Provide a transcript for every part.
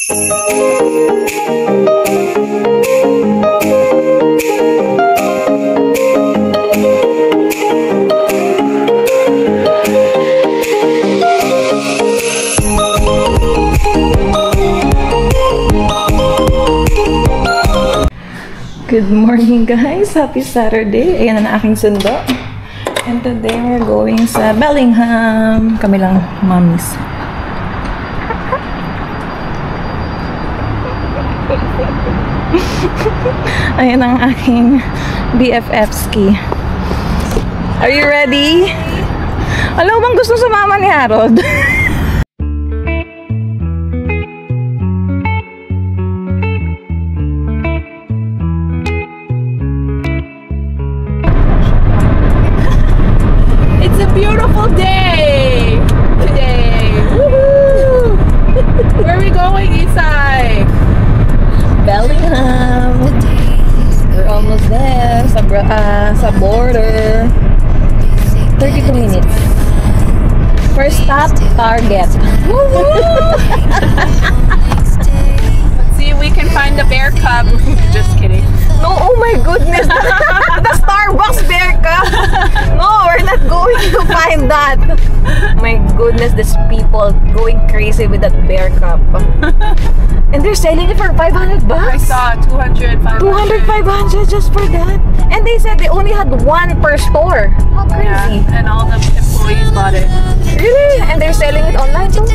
Good morning guys! Happy Saturday! Ayan na aking sundo. And today we're going sa Bellingham. Kami lang mommies. Ayan ang aking BFF ski. Are you ready? Alam mo bang gusto sumama ni Harold? Beautiful day today. Woohoo! Where are we going, Isai? Bellingham. We're almost there sa border. 32 minutes. First stop, Target. Let's see if we can find the bear cub. Just kidding. No, oh my goodness. The Starbucks bear cup. No, we're not going to find that. My goodness, these people going crazy with that bear cup. And they're selling it for 500 bucks. I saw 200, 500. 200, 500 just for that. And they said they only had one per store. How crazy. Yeah, and all the employees bought it. Really? And they're selling it online too?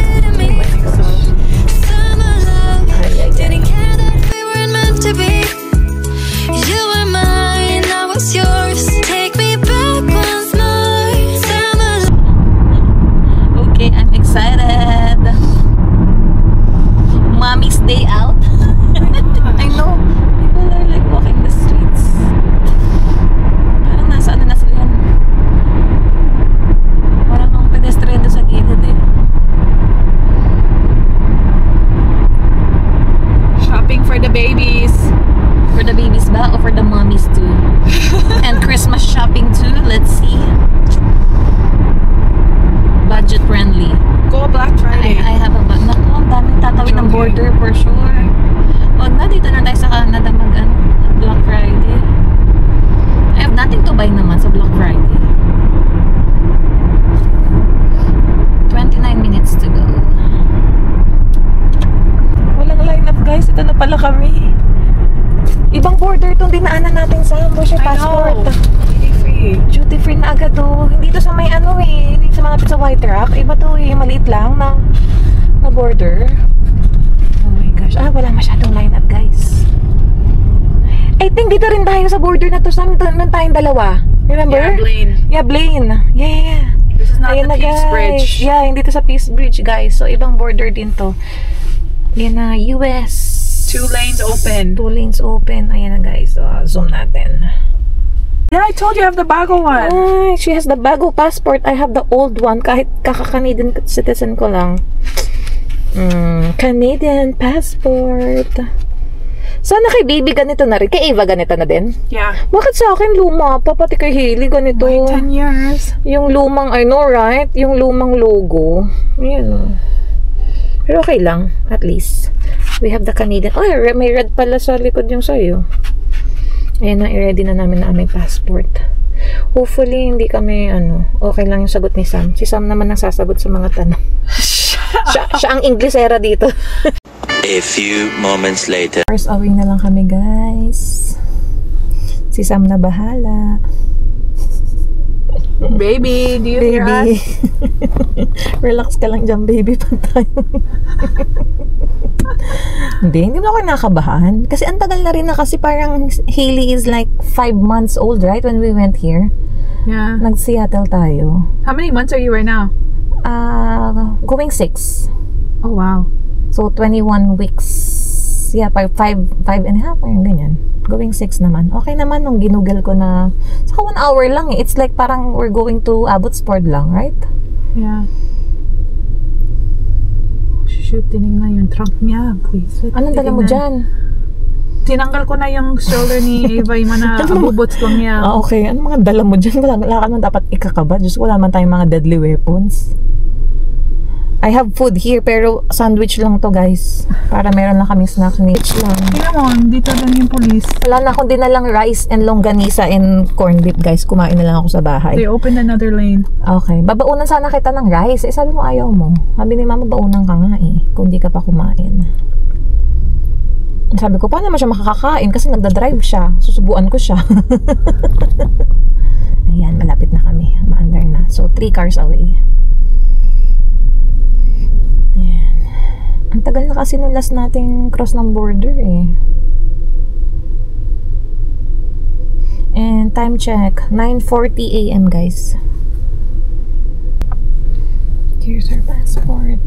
Okay, I'm excited. Mommy's day out. I know. People are like walking the streets. Parang nasa ano na sila yun. Parang ang pedestrian doon sa gilid eh. Shopping for the babies. For the babies ba? Or for the mommies too? And Christmas shopping too? Let's see. Budget friendly. Go Black Friday. I have a bag. Naku, ang daming tatawid ng border for sure. Wag na, dito na tayo sa Canada Black Friday. I have nothing to buy naman sa Black Friday. 29 minutes to go. Walang lineup guys. Ito na pala kami. Ibang border itong dinaanan natin sa Bush passport. Duty free. Duty free na agad to. Hindi to sa may ano eh. Hindi sa mga sa White Rock. Iba to eh. Maliit lang na border. Oh my gosh. Wala masyadong lineup guys. I think dito rin tayo sa border na to. Saan tayong dalawa? Remember? Yeah, Blaine. Yeah, Blaine. Yeah. This is not Ayan the Peace Bridge. Yeah, hindi to sa Peace Bridge guys. So ibang border din to. Yan na, US. 2 lanes open. 2 lanes open. Ayan na guys. So, zoom natin. Yeah, I told you I have the bago one. She has the bago passport. I have the old one. Kahit kaka-Canadian citizen ko lang. Canadian passport. Sana kay baby ganito na rin. Kay Ava ganito na din? Yeah. Bakit sa akin luma pa? Pati kay Hailey ganito. Wait 10 years. Yung lumang, I know right? Yung lumang logo. Ayan. Pero okay lang. At least. We have the Canadian. Oh, may red pala sa likod yung sa'yo. Ayan na, i-ready na namin na aming passport. Hopefully, hindi kami, okay lang yung sagot ni Sam. Si Sam naman ang sasagot sa mga tanong. siya ang Inglesera dito. A few moments later. First away na lang kami, guys. Si Sam na bahala. Baby, do you hear us? Relax ka lang dyan, baby. Pag tayo. Hindi mo ako nakabahan. Kasi ang tagal na rin na kasi parang Hailey is like 5 months old, right? When we went here. Yeah. Nag-Seattle tayo. How many months are you right now? Going 6. Oh, wow. So, 21 weeks. Yeah, 5 and a half. Ayun, ganyan. Going 6 naman. Okay naman nung ginugel ko na. Saka 1 hour lang eh. It's like parang we're going to Abbotsford lang, right? Yeah. Shoot, tinignan yung trunk niya. Please. Anong dala mo dyan? Tinanggal ko na yung stroller ni Eva. Yung mga abubots lang niya. Okay. Anong mga dala mo dyan? Wala ka naman dapat ikakaba. Diyos, wala man tayong mga deadly weapons. I have food here, pero sandwich lang to, guys. Para meron lang kami snack ni lang. Tingnan mo, dito din yung police. Wala na akong dinalang rice and longganisa and corned beef, guys. Kumain na lang ako sa bahay. They opened another lane. Okay. Babaunan sana kita ng rice. Eh, sabi mo ayaw mo. Sabi ni mama, baunan ka nga eh. Kung di ka pa kumain. Sabi ko, paano naman siya makakakain? Kasi nagda-drive siya. Susubuan ko siya. Ayan, malapit na kami. Maandar na. So, 3 cars away. Ayan. Ang tagal na kasi nung last nating cross ng border eh. And time check, 9:40 AM, guys. Here's our passport.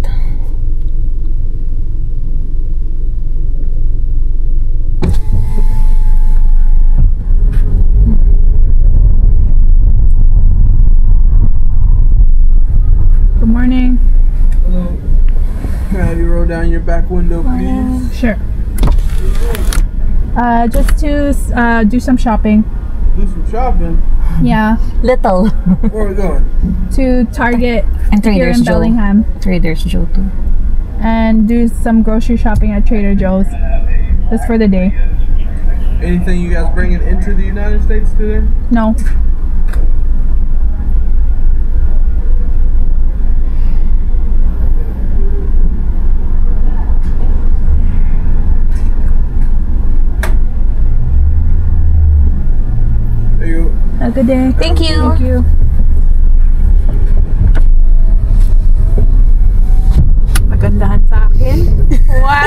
Good morning. Hello. Can I have you roll down your back window, please? Sure. Just to do some shopping. Do some shopping. Yeah. Little. Where are we going? To Target And here Trader's in Joe. Bellingham. Trader's Joe too. And do some grocery shopping at Trader Joe's. Just for the day. Anything you guys bringing into the United States today? No. There you go. Have a good day. Thank you. Thank you. Magandahan sa akin. Wow!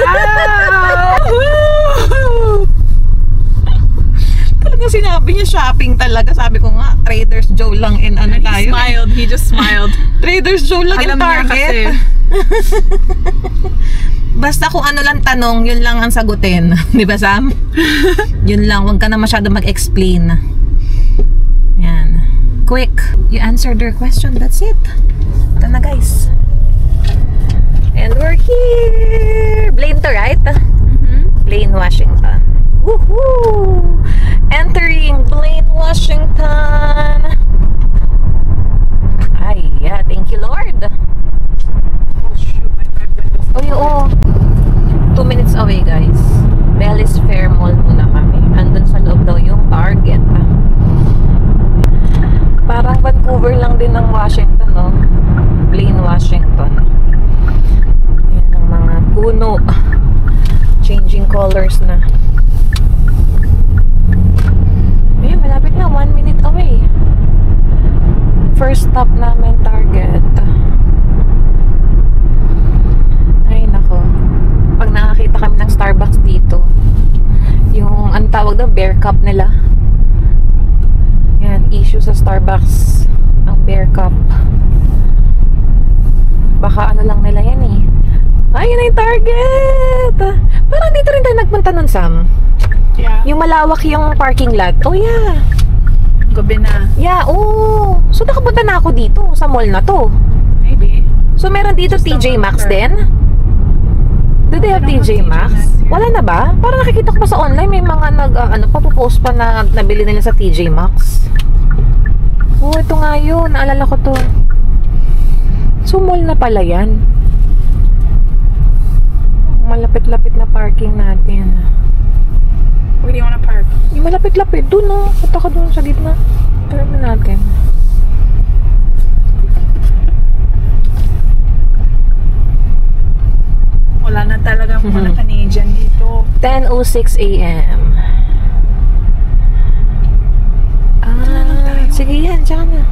Talagang sinabi niya shopping talaga. Sabi ko nga, Trader's Joe lang in ano And tayo. he smiled. He just smiled. Trader's Joe lang in Alam niya Target. kasi. Basta kung ano lang tanong, yun lang ang sagutin. Di ba, Sam? Yun lang. Huwag ka na masyado mag-explain. Yan. Quick. You answered their question. That's it. Ito na, guys. And we're here. Blaine to, right? Blaine, Washington. Woohoo! Entering Blaine, Washington. Ay, yeah. Thank you, Lord. Uy, oo. 2 minutes away, guys. Bellis Fair Mall muna kami. Andun sa loob daw yung Target. Parang Vancouver lang din ng Washington, no? Blaine, Washington. Yan ang mga puno. Changing colors na. Ayun, malapit na. 1 minute away. First stop namin, Target. Ay, nako. Pag nakakita kami ng Starbucks dito, yung, ang tawag daw, bear cup nila. Yan, issue sa Starbucks. Ang bear cup. Baka ano lang nila yan eh. Ay, yun na yung Target! Parang dito rin tayo nagpunta nun, Sam. Yeah. Yung malawak yung parking lot. Oh, yeah. Gabi na. Yeah, oh. So, nakapunta na ako dito sa mall na to. Maybe. So, meron dito Just TJ don't Maxx remember. din? Do they have I don't TJ have TJ Maxx? Maxx here. Wala na ba? Parang nakikita ko pa sa online, may mga papopost pa na nabili nila sa TJ Maxx. Oh, ito nga yun. Naalala ko to. So, mall na pala yan. Malapit-lapit na parking natin. Where do you wanna park? Yung malapit-lapit. Doon, no? Punta ka doon sa gitna. Parang na natin. Wala na talagang mga Canadian dito. 10:06 AM. Sige yan. Diyan na.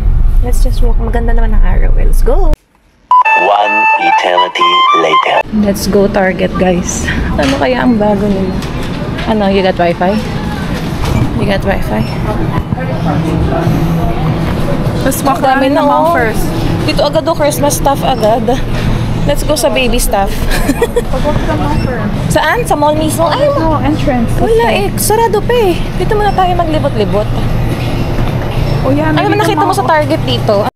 Let's just walk. Maganda naman ang araw. Let's go. One eternity later. Let's go Target, guys. Ano kaya ang bago nila? Ano, you got Wi-Fi? You got Wi-Fi? Let's walk Dami around na, the mall oh. first. Dito agad o Christmas stuff agad. Let's go sa baby stuff. Pag-walk sa mall first. Saan? Sa mall mismo? Ay, Oh, entrance. wala eh. Sarado pa eh. Dito muna tayo maglibot-libot. Oh yeah, Ano maybe ba nakita mo sa Target dito?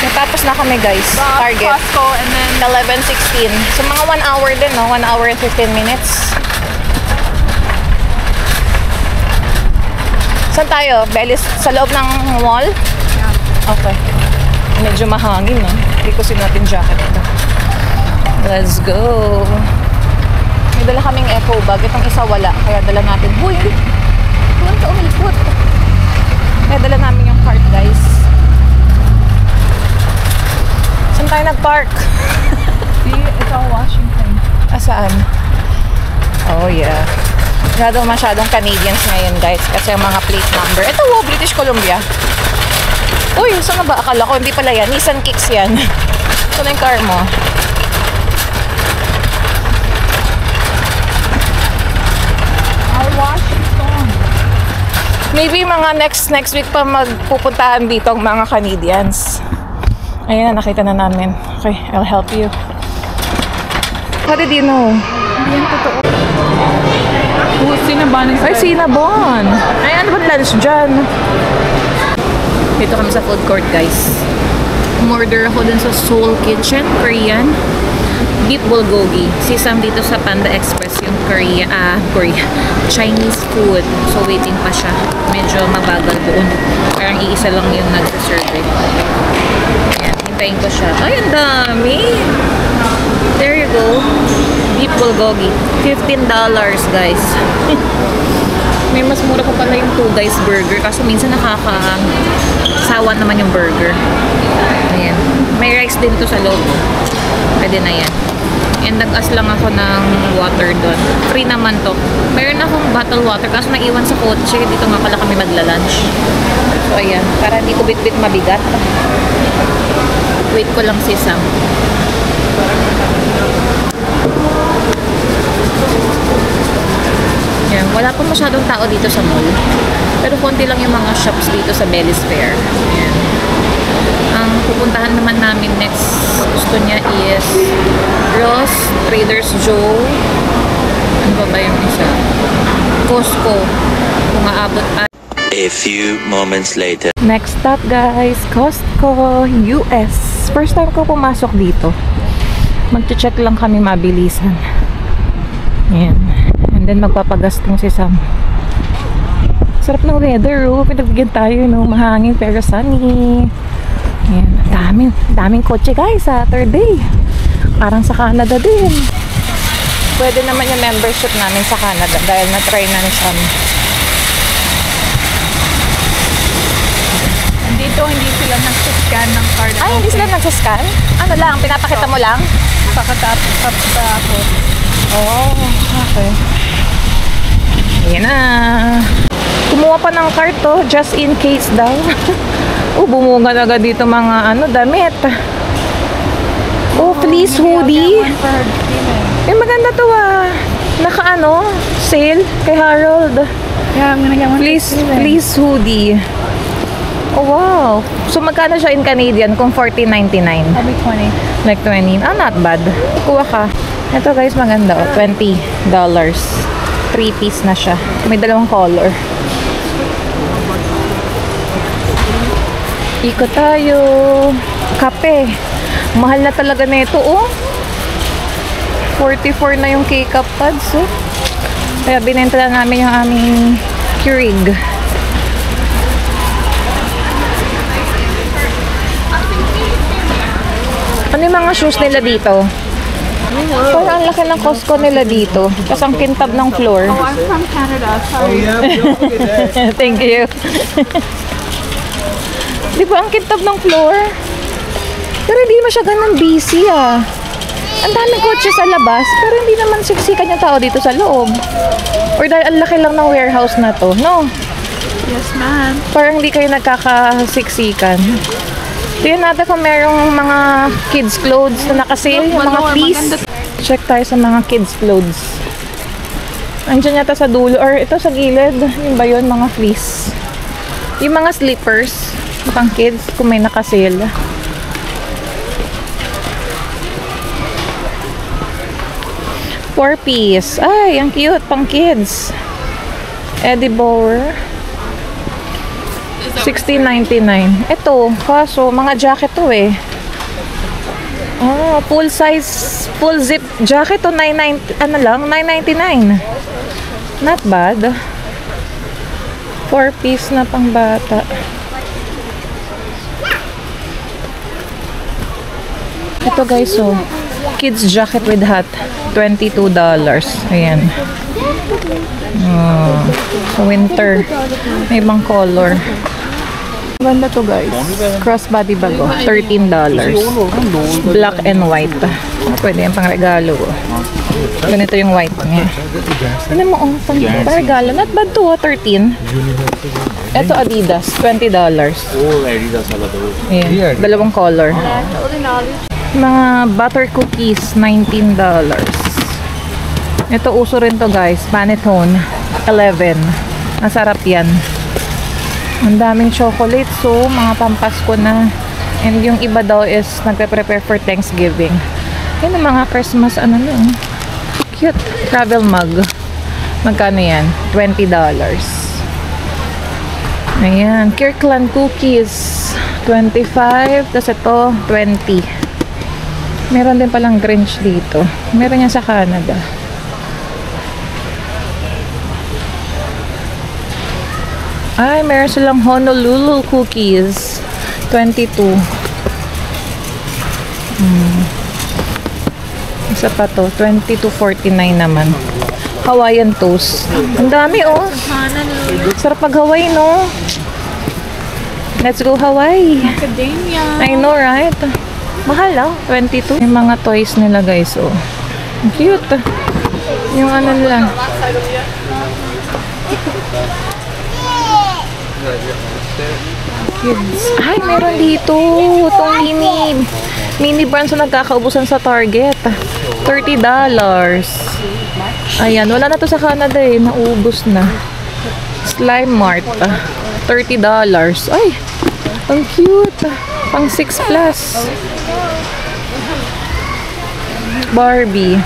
Natapos na kami guys. Target. Costco and then 11:16. So mga 1 hour din, no? 1 hour and 15 minutes. Saan tayo? Belis? Sa loob ng mall? yeah. Okay. Medyo mahangin, no? Hindi ko sinuot yung jacket ito. Let's go. May dala kaming eco bag. Itong isa wala. Kaya dala natin. Huy! Huwag ka umikot. Kaya dala namin yung cart, guys. Saan tayo nag-park? Ito Washington. Saan? Oh, yeah. Masyadong Canadians ngayon, guys. Kasi ang mga plate number. Ito, British Columbia. Uy, saan na ba? Akala ko, hindi pala yan. Nissan Kicks yan. Saan yung car mo? Washington. Maybe mga next week pa magpupuntahan dito ang mga Canadians. Ayan, nakita na namin. Okay, I'll help you. How did you know? Hindi yan totoo. Cinnabon is Ay, Cinnabon! Ay, ano ba't lunch dyan? Dito kami sa food court, guys. Umorder ako dun sa Seoul Kitchen, Korean. Beef bulgogi. Si Sam dito sa Panda Express yung Korea, Chinese food. So, waiting pa siya. Medyo mabagal doon. Parang iisa lang yung nagsaserve. Ayan, hintayin ko siya. Ay, ang dami! There you go. Beef bulgogi. $15, guys. May mas mura pa pala yung 2 guys burger. Kaso minsan nakakasawa naman yung burger. Ayan. May rice din to sa loob. Pwede na yan. And nag-as lang ako ng water doon. Free naman to. Meron akong bottle water. Kaso naiwan sa kotse. Dito nga pala kami magla-lunch. So ayan. Para hindi ko bit-bit mabigat. Wait ko lang si Sam. Yan. Wala pa masyadong tao dito sa mall. Pero konti lang yung mga shops dito sa Bellis Fair. Yan. Ang pupuntahan naman namin next gusto niya is Ross, Trader's Joe. Ano ba yung isa? Costco. Kung aabot pa. A few moments later. Next stop, guys, Costco, US. First time ko pumasok dito. Mag-check lang kami mabilisan. Yan. And then magpapagastong si Sam. Sarap ng weather, oh. Pinagbigyan tayo, no? Mahangin pero sunny. Yan. Daming kotse, guys, Saturday. Parang sa Canada din. Pwede naman yung membership namin sa Canada dahil na-try na ni Sam. Dito hindi sila nag-scan ng card. Ay, hindi sila nagsascan? Ano lang, pinapakita mo lang? Pakatapos ako. Oh, okay. Ayan na. Kumuha pa ng cart to, just in case daw. Bumunga na agad dito mga damit. Fleece hoodie. Maganda to Naka sale kay Harold. Yeah, I'm gonna get one. Fleece hoodie. Oh, wow. So, magkano siya in Canadian kung 14.99? Probably 20. Like 20. Ah, not bad. Kuha ka. Ito guys, maganda. Oh, $20. 3-piece na siya. May dalawang color. Ikot tayo. Kape. Mahal na talaga na ito, oh. 44 na yung K-cup pads, oh. Kaya binenta na namin yung aming Keurig. Ano yung mga shoes nila dito? Parang ang laki ng Costco nila dito. Tapos ang kintab ng floor. Oh, I'm from Canada. Oh Sorry. yeah, don't forget that. Thank you. Di ba ang kintab ng floor? Pero hindi mo siya ganun busy, ah. Ang daming kotse sa labas, pero hindi naman siksikan yung tao dito sa loob. Or dahil ang laki lang ng warehouse na to, no? Yes, ma'am. Parang hindi kayo nagkakasiksikan. Tingnan natin kung merong mga kids clothes na nakasale, yung mga fleece. Check tayo sa mga kids clothes. Andiyan yata sa dulo, or ito sa gilid. Yung ba yun, mga fleece? Yung mga slippers, pang kids, kung may nakasale. Four-piece. Ay, ang cute. Pang kids. Eddie Bauer. $16.99. Ito, kaso, mga jacket to eh. Oh, full size, full zip jacket to $9.99. Not bad. 4-piece na pang bata. Ito guys, oh. Kids jacket with hat. $22. Ayan. Oh, so winter. May ibang color. Ganda to guys. Crossbody bag, oh. $13. Black and white. Pwede yung pang regalo. Ganito yung white niya. Ano mo, oh, pang regalo. Not bad to, oh. 13. Ito Adidas. $20. Ayan. Dalawang color. Mga butter cookies. $19. Ito uso rin to guys. Panettone. $11. Masarap yan. Ang daming chocolate, so mga pampasko na. And yung iba daw is nagpe-prepare for Thanksgiving. Yan ang mga Christmas ano no. Cute. Travel mug. Magkano yan? $20. Ayan. Kirkland cookies. $25. Tapos ito, $20. Meron din palang Grinch dito. Meron yan sa Canada. Ay, meron silang Honolulu cookies. $22. Isa pa to. $22.49 naman. Hawaiian toast. Ang dami, oh. Sarap pag Hawaii, no? Let's go Hawaii. Academia. I know, right? Mahal, ah. $22. Yung mga toys nila, guys, oh. Cute. Yung ano nila. Kids. Ay, meron dito. Itong mini brands na nagkakaubusan sa Target. $30. Ayan, wala na to sa Canada eh. Naubos na. Slime Mart. $30. Ay, ang cute. Pang 6 plus. Barbie.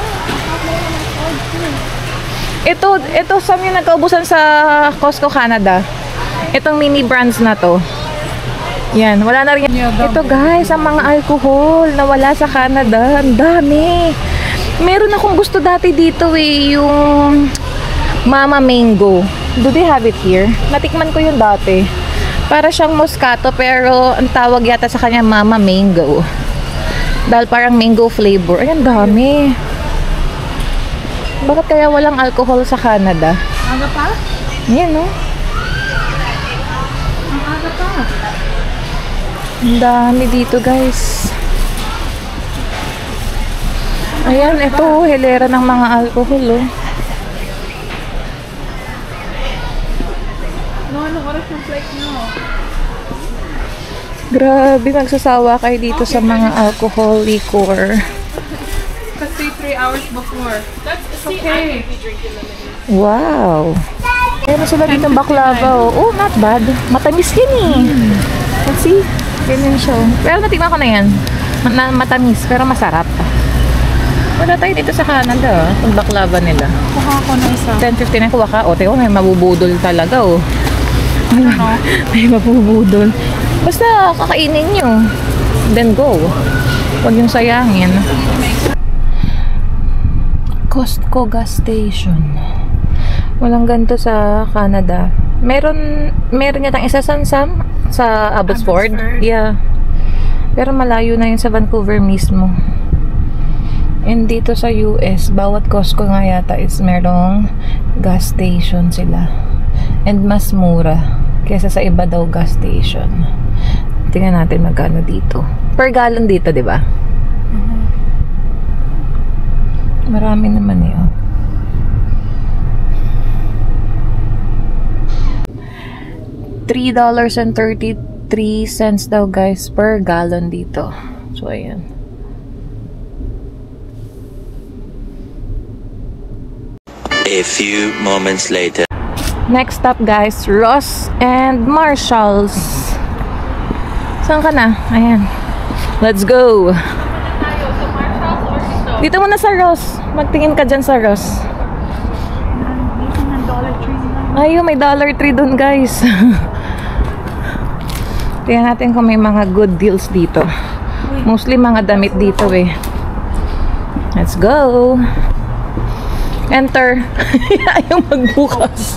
Ito sa yung nagkaubusan sa Costco Canada. Itong mini brands na to. Yan, wala na rin. Ito guys, ang mga alcohol na wala sa Canada. Ang dami. Meron akong gusto dati dito eh, yung Mama Mango. Do they have it here? Natikman ko yun dati. Para siyang Moscato pero ang tawag yata sa kanya Mama Mango. Dahil parang mango flavor. Ayan, dami. Bakit kaya walang alcohol sa Canada? Aga pa? Yan, no? Ang aga pa. Ang dami dito, guys. Ayan, ito, hilera ng mga alcohol, oh. No, oras ng flight nyo? Grabe, magsasawa kayo dito sa mga alcohol, liquor. Kasi 3 hours before. That's okay. Wow. Meron sila dito baklava, oh. Oh, not bad. Matamis yan, eh. Let's see. Ganyan siya. Pero natikman ko na yan. Matamis, pero masarap. Wala tayo dito sa Canada, Itong baklava nila. Kuha ko na isa. 10.59 kuha ka. O, teko, may mabubudol talaga, oh. Ano? May mabubudol. Basta, kakainin nyo. Then go. Huwag yung sayangin. Costco gas station. Walang ganito sa Canada. Meron yatang isa sa Abbotsford. Yeah. Pero malayo na yun sa Vancouver mismo. And dito sa US, bawat Costco nga yata is merong gas station sila. And mas mura kaysa sa iba daw gas station. Tingnan natin magkano dito. Per gallon dito, di ba? Marami naman eh, oh. $3.33 daw guys per gallon dito. So, ayan. A few moments later. Next stop guys, Ross and Marshalls. Saan ka na? Ayan. Let's go. Dito muna sa Ross. Magtingin ka dyan sa Ross. Ayun, may $3 dun guys. Tingnan natin kung may mga good deals dito. Mostly mga damit dito eh. Let's go. Enter. Ayaw magbukas.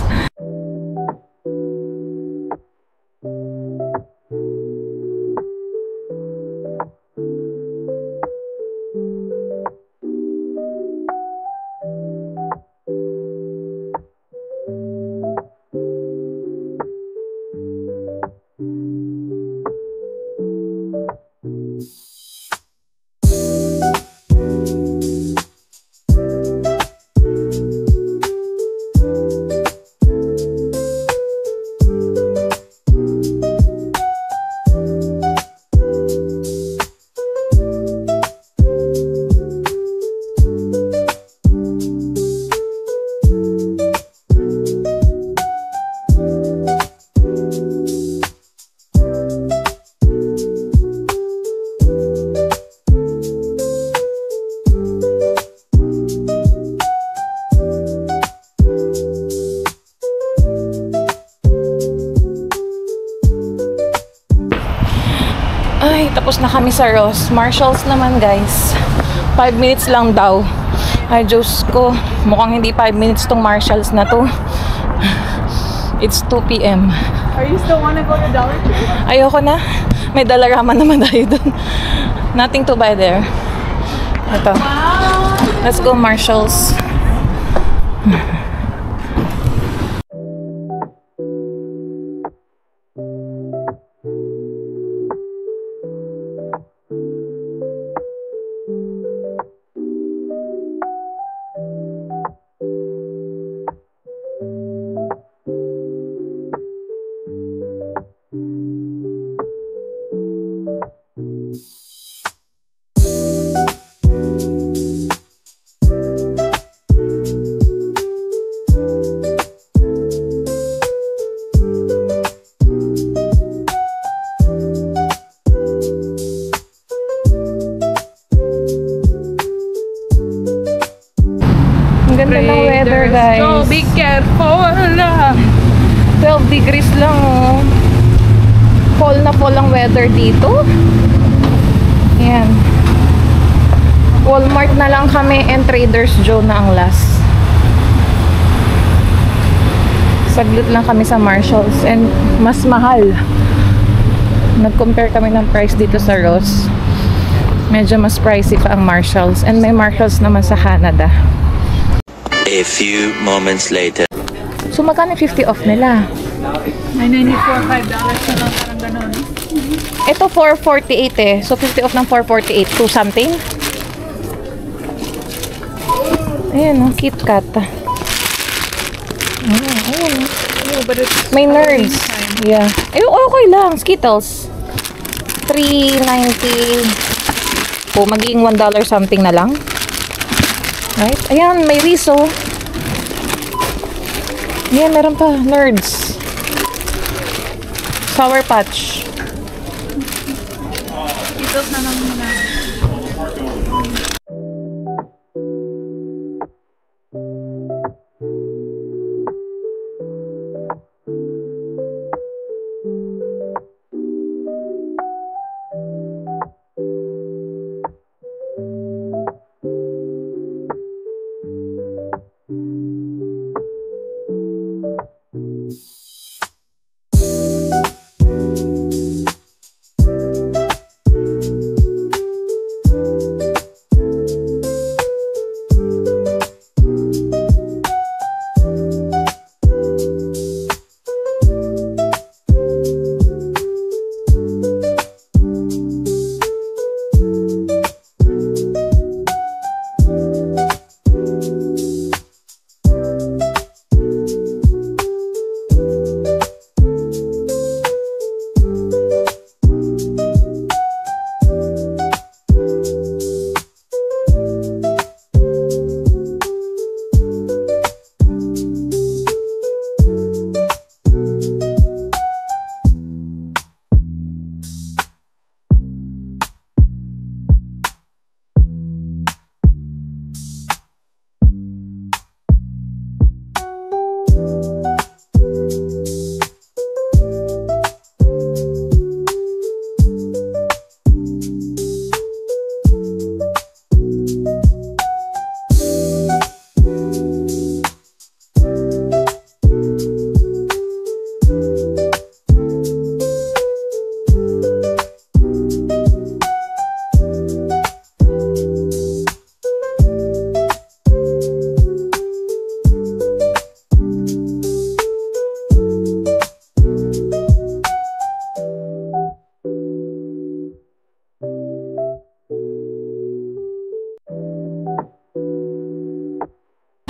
Ay, tapos na kami sa Ross. Marshalls naman, guys. 5 minutes lang daw. Ay, Diyos ko. Mukhang hindi 5 minutes tong Marshalls na to. It's 2 p.m. Are you still wanna go to Dollar Tree? Ayoko na. May dalaraman naman tayo dun. Nothing to buy there. Ito. Let's go, Marshalls. Ang ganda ng weather, guys. Go, be careful. 12 degrees lang, oh. Fall na fall ang weather dito. Ayan. Walmart na lang kami and Trader's Joe na ang last. Saglit lang kami sa Marshalls and mas mahal. Nag-compare kami ng price dito sa Ross. Medyo mas pricey pa ang Marshalls and may Marshalls naman sa Canada. A few moments later. So magkano 50 off nila? May $94, $5 na lang, parang ganun. Ito 448 eh. So 50 off ng 448. 2 something. Ayan, oh, KitKat. Ayan. Oh, but it's May nerds. time. Yeah. Eh, okay lang. Skittles. $3.90. O, magiging $1 something na lang. Right? Ayan, may Rizzo. Ayan, meron pa. Nerds. Sour Patch. Details na lang muna.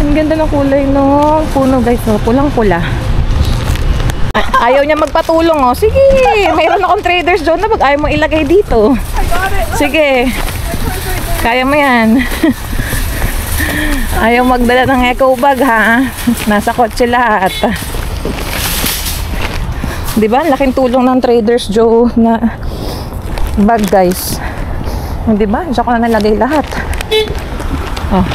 Ang ganda ng kulay ng puno guys, no? Pulang-pula. Ayaw niya magpatulong, oh. Sige, mayroon akong Trader Joe's na pag ayaw mo ilagay dito. Sige. Kaya mo yan. Ayaw magdala ng eco bag, ha? Nasa kotse lahat. Diba? Laking tulong ng Trader Joe's na bag, guys. Diba? Diyan ko na nalagay lahat. Oh.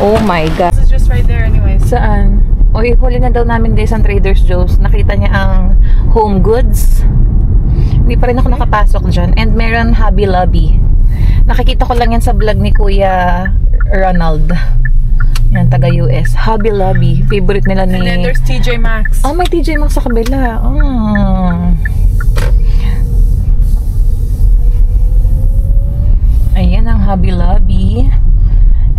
Oh my God. This is just right there anyways. Saan? O, huli na daw namin guys ang Trader Joe's. Nakita niya ang home goods. Hindi pa rin ako nakapasok dyan. And meron Hobby Lobby. Nakikita ko lang yan sa vlog ni Kuya Ronald. Yan, taga US. Hobby Lobby. Favorite nila ni... And then there's TJ Maxx. Oh, may TJ Maxx sa kabila. Oh. Ayan ang Hobby Lobby.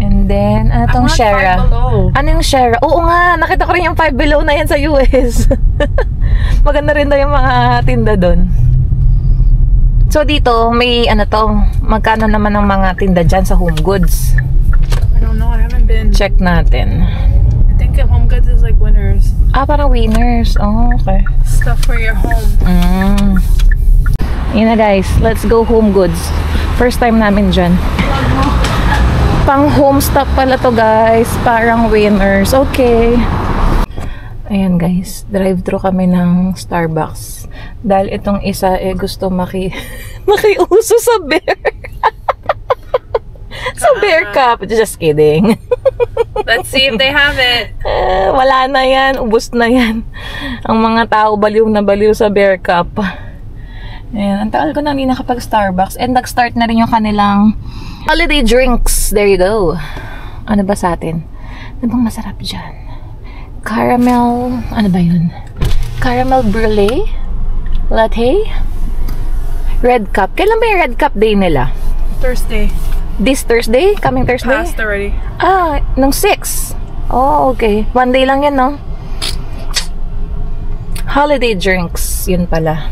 And then, ano tong Shera? Ano yung Shera? Oo nga, nakita ko rin yung 5 Below na yan sa US. Maganda rin daw yung mga tinda doon. So dito, may ano to, magkano naman ang mga tinda dyan sa home goods? I don't know, I haven't been. Check natin. I think at Home Goods is like Winners. Ah, parang Winners. Oh, okay. Stuff for your home. Yun na guys, let's go Home Goods. First time namin dyan. Pang home stock pala to guys. Parang Winners. Okay. Ayan guys. Drive-thru kami ng Starbucks. Dahil itong isa gusto makiuso sa bear. Sa bear cup. Just kidding. Let's see if they have it. Wala na yan. Ubus na yan. Ang mga tao baliw na baliw sa bear cup. Ayan. Ang tagal ko na hindi nakapag-Starbucks. And nag-start na rin yung kanilang holiday drinks. There you go. Ano ba sa atin? Ano bang masarap dyan? Caramel, ano ba yun? Caramel brulee? Latte? Red cup. Kailan ba yung red cup day nila? Thursday. This Thursday? Coming Thursday? Passed already. Ah, nung 6. Oh, okay. One day lang yan, no? Holiday drinks. Yun pala.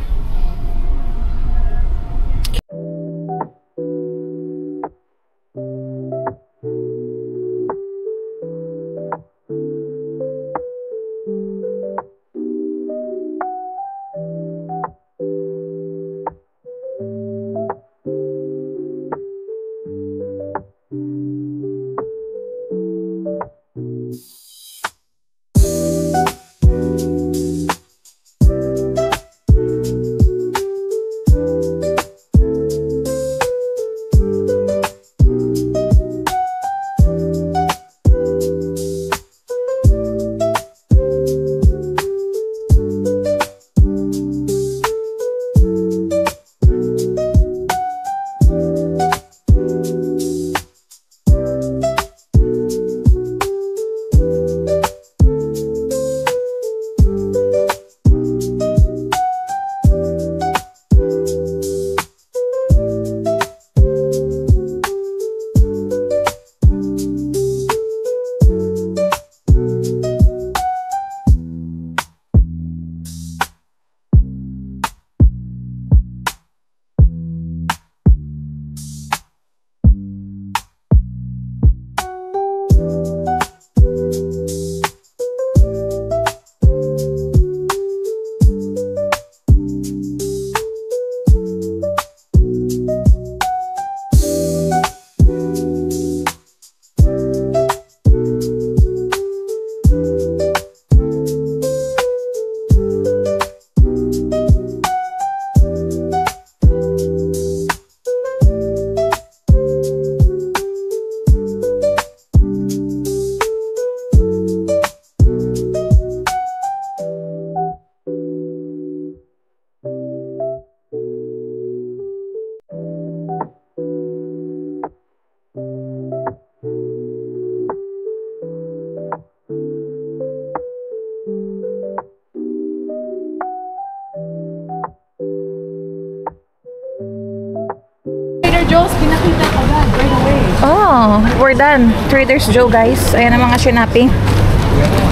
we're done. Trader's Joe, guys. Ayan ang mga shinaping.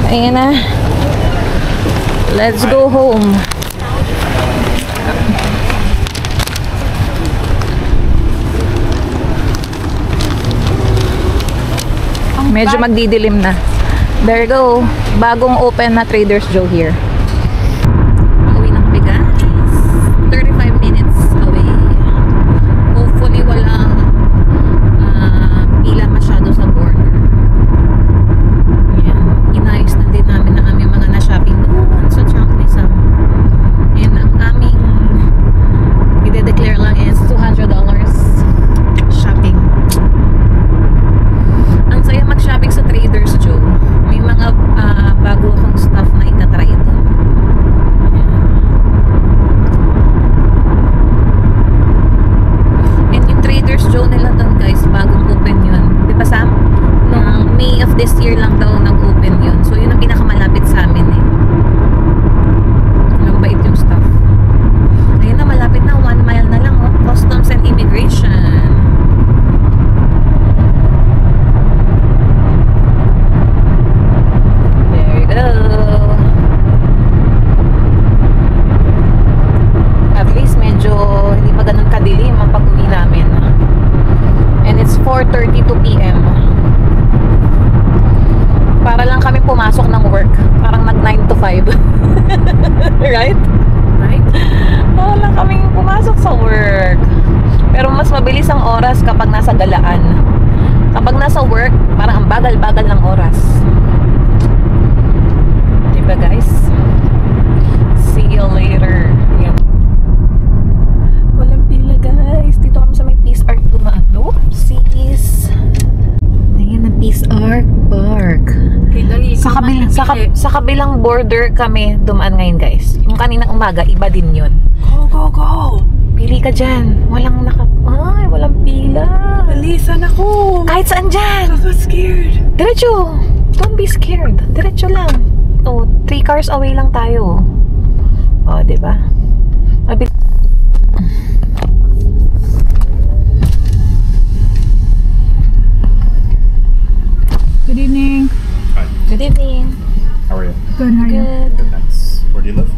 Ayan na. Let's go home. Medyo magdidilim na. There you go. Bagong open na Trader's Joe here. Uwi na kami, guys. 35 minutes away. Hopefully walang pila masyado sa border. Ayan. Inayos na din namin ang aming mga na-shopping doon sa Changlisam. And ang aming i-declare lang is $200 shopping. Ang saya mag-shopping sa Trader's Joe. May mga bago akong stuff na itatry ito. And yung Trader's Joe nila doon, guys, bagong open yun. Di ba, Sam? Nung May of this year lang daw nag-open yun. So yun ang pinakamalapit sa amin eh. Mabait yung stuff. Ayun na, malapit na. 1 mile na lang, oh. Customs and Immigration. At least medyo hindi pa ganun kadilim ang pag-uwi namin. And it's 4:32 p.m. Para lang kami pumasok ng work. Parang nag 9 to 5. Right? Right? Para lang kami pumasok sa work. Pero mas mabilis ang oras kapag nasa galaan. Kapag nasa work, parang ang bagal-bagal ng oras. Diba, guys? See you later. Yan. Walang pila, guys. Dito kami sa may Peace Arc dumaan. Oopsies. Ayan ang Peace Arc Park. Okay, dali. Sa kabilang border kami dumaan ngayon, guys. Yung kaninang umaga, iba din yun. Go, go, go. Pili ka dyan. Ay, walang pila. Dali, saan ako? Kahit saan dyan. I'm so scared. Diretso. Don't be scared. Diretso lang. Oh, 3 cars away lang tayo. Oh, diba? Good evening. Hi, Good evening. how are you? Good, how are you? Good. Good, thanks. Where do you live?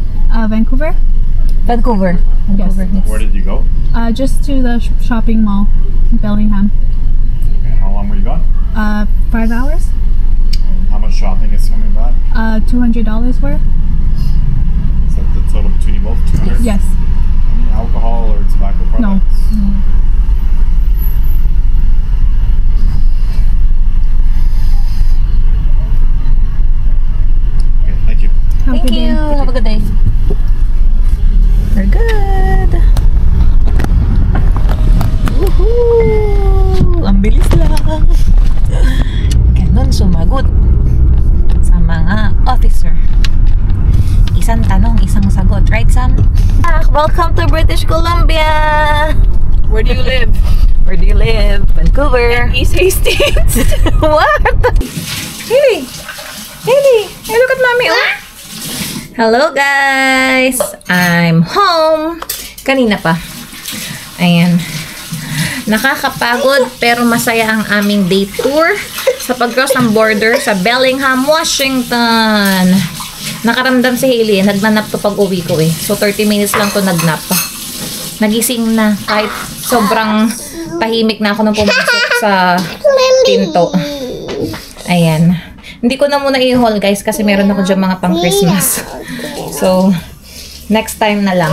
Vancouver. Vancouver. Yes. Yes. Where did you go? Just to the shopping mall in Bellingham. And how long were you gone? 5 hours. And how much shopping is coming back? $200 worth. Is that the total between you both? 200? Yes. Any alcohol or tobacco No. products? Okay, thank you. Have a Thank good day. you. Have a good day. We're good. Woohoo! Ang bilis lang. Ganun sumagot sa mga officer. Isang tanong, isang sagot. Right, Sam? Welcome to British Columbia. Where do you live? Where do you live? Vancouver. East Hastings. What? Haley! Haley! Hey, look at mommy, oh! Hello, guys! I'm home. Kanina pa. Ayan. Nakakapagod pero masaya ang aming day tour sa pag-cross ng border sa Bellingham, Washington. Nakaramdam si Haley. Nagnanap to pag uwi ko eh. So, 30 minutes lang to nagnap. Nagising na. Kahit sobrang tahimik na ako nung pumasok sa pinto. Ayan. Hindi ko na muna i-haul, guys, kasi meron ako dyan mga pang Christmas. So, next time na lang.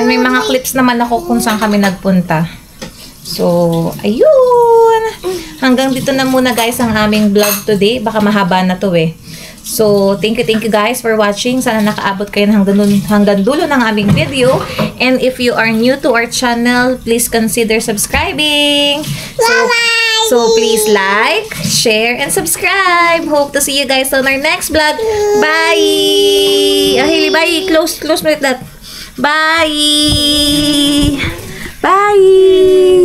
And may mga clips naman ako kung saan kami nagpunta. So, ayun! Hanggang dito na muna, guys, ang aming vlog today. Baka mahaba na to eh. So, thank you guys for watching. Sana nakaabot kayo hanggang dulo ng aming video. And if you are new to our channel, please consider subscribing. So please like, share, and subscribe. Hope to see you guys on our next vlog. Bye! Haley, bye! Close mo like that. Bye! Bye!